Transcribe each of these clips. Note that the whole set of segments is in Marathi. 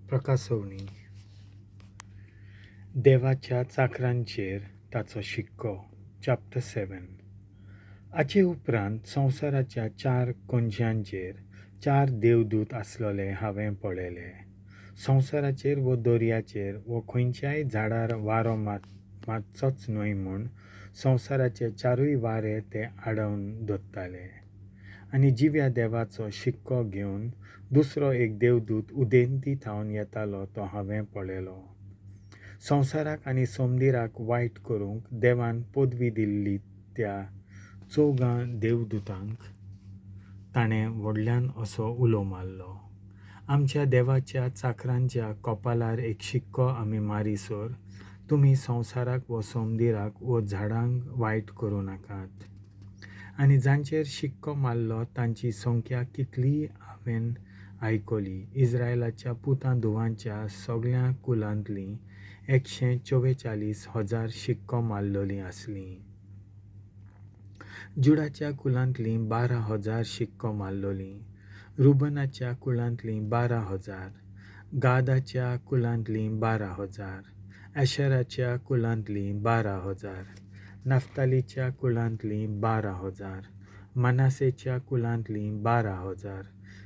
प्रकाशवणी. देवाच्या चाकरांचेर ताचो शिक्को. चॅप्टर 7. हाचे उपरांत संवसाराच्या 4 कोनशांचेर 4 देवदूत आसलोले हांवें पळयले. संवसाराचेर वो दर्याचेर वो खंयच्याय झाडार वारो मातचोच न्हय म्हूण संवसाराचे 4 वारे ते आडोवन दवरताले. आनी जिव्या देवाचो शिक्को घेवन दुसरो एक देवदूत उदेंती थावन येतालो तो हांवें पळयलो. संवसाराक आनी सोमदिराक वायट करूंक देवान पदवी दिल्ली त्या 4 देवदूतांक ताणें व्हडल्यान असो उलो मारलो. आमच्या देवाच्या चाकरांच्या कपालार एक शिक्को आमी मारीसर तुमी संवसाराक वो सोमदिराक वो झाडांक वायट करूं नाकात. आनी जांचेर शिक्को मारलो तांची संख्या कितली हांवें आयकली. इस्रायलाच्या पुतां धुवांच्या सगळ्या कुलांतलीं 144,000 शिक्को मारलोलीं आसलीं. जुडाच्या कुलांतलीं 12,000 शिक्को मारलोलीं. रुबनाच्या कुलांतलीं 12,000. गादाच्या कुलांतलीं 12,000. ॲशेराच्या कुलांतलीं 12,000. नफ्तालीच्या कुलांतलीं 12,000. मनासेच्या कुलांतलीं 12,000.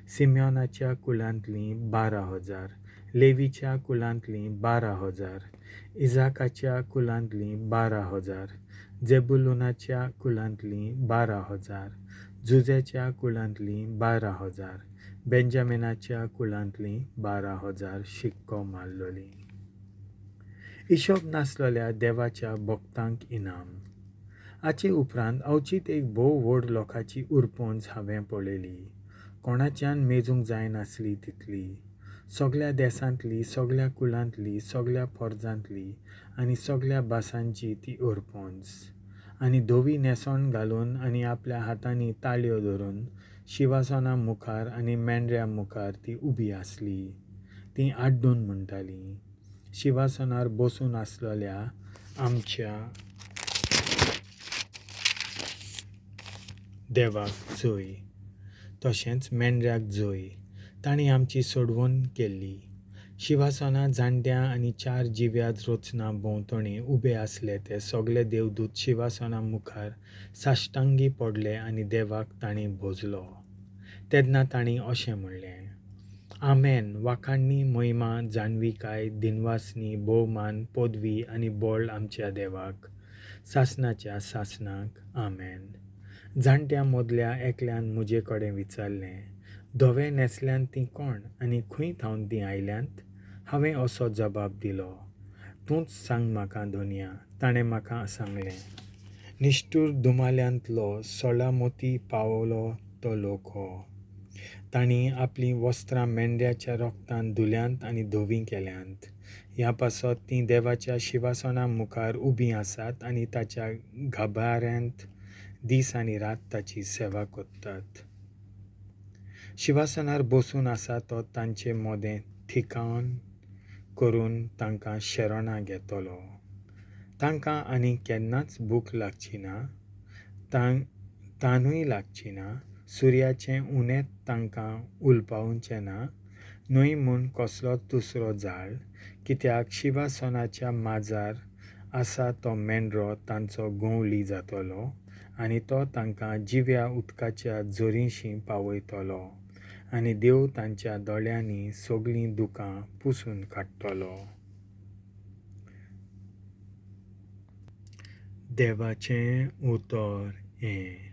सिम्योनाच्या कुलांतलीं 12,000. लेवीच्या कुलांतलीं 12,000. इजाकाच्या कुलांतलीं 12,000. जेबुलुनाच्या कुलांतलीं 12,000. जुजेच्या कुलांतलीं 12,000. बेंजामिनाच्या कुलांतलीं 12,000 शिक्को मारलोलीं. हिशोब नासलेल्या देवाच्या भक्तांक इनाम. हाचे उपरांत अवचीत एक भोव व्हड लोकाची उरपोंज हांवें पळयली. कोणाच्यान मेजूंक जायनासली तितली. सगळ्या देसांतली, सगळ्या कुलांतली, सगळ्या पोरजांतली आनी सगळ्या भासांची ती उरपोंज. आनी धवी नेसोण घालून आनी आपल्या हातांनी ताळयो धरून शिवासना मुखार आनी मेंढऱ्या मुखार ती उबी आसली. ती आड्डून म्हणटाली, शिवासनार बसून आसलेल्या आमच्या देवाक जय. तशेंच मेंढऱ्याक जय. तांणी आमची सोडवण केल्ली. शिवासना जाणट्या आनी 4 जिव्या रचना भोंवतणी उबे आसले ते सगळे देवदूत शिवासना मुखार साश्टांगी पडले आनी देवाक तांणी भोजलो. तेन्ना तांणी अशें म्हणलें, आमेन. वाखाणणी, महिमा, जाणविकाय, दिनवासनी, भोवमान, पदवी आनी बळ आमच्या देवाक सासणाच्या सासणाक. आमेन. जाणट्या मदल्या एकल्यान म्हजे कडेन विचारलें, धवे नेसल्यान तीं कोण आनी खंय थावन तीं आयल्यांत? हांवें असो जबाब दिलो, तूंच सांग म्हाका धोनया. ताणें म्हाका सांगलें, निश्ठूर दुमाल्यांतलो सोळामोती पावलो तो लोक हो. तांणी आपलीं वस्त्रां मेंढऱ्याच्या रोगतान धुल्यांत आनी धवीं केल्यांत. ह्या पासत तीं देवाच्या शिवासना मुखार उबीं आसात आनी ताच्या गाभाऱ्यांत दीस आनी रात ताची सेवा कोत्तात. शिवासनार बसून आसा तो तांचे मोदें ठिकाण करून तांकां शेरोणां घेतलो. तांकां आनी केन्नाच भूक लागची ना, तानूय लागची ना, सुर्याचें उणें तांकां उलपावचें ना, न्हय म्हूण कसलोच दुसरो जाळ, कित्याक शिवासनाच्या माजार आसा तो मेंढरो तांचो गवळी जातलो आनी तो तांकां जिव्या उदकाच्या झरींशीं पावयतलो आनी देव तांच्या दोळ्यांनी सगळीं दुकां पुसून काडटलो. देवाचें उतर हें.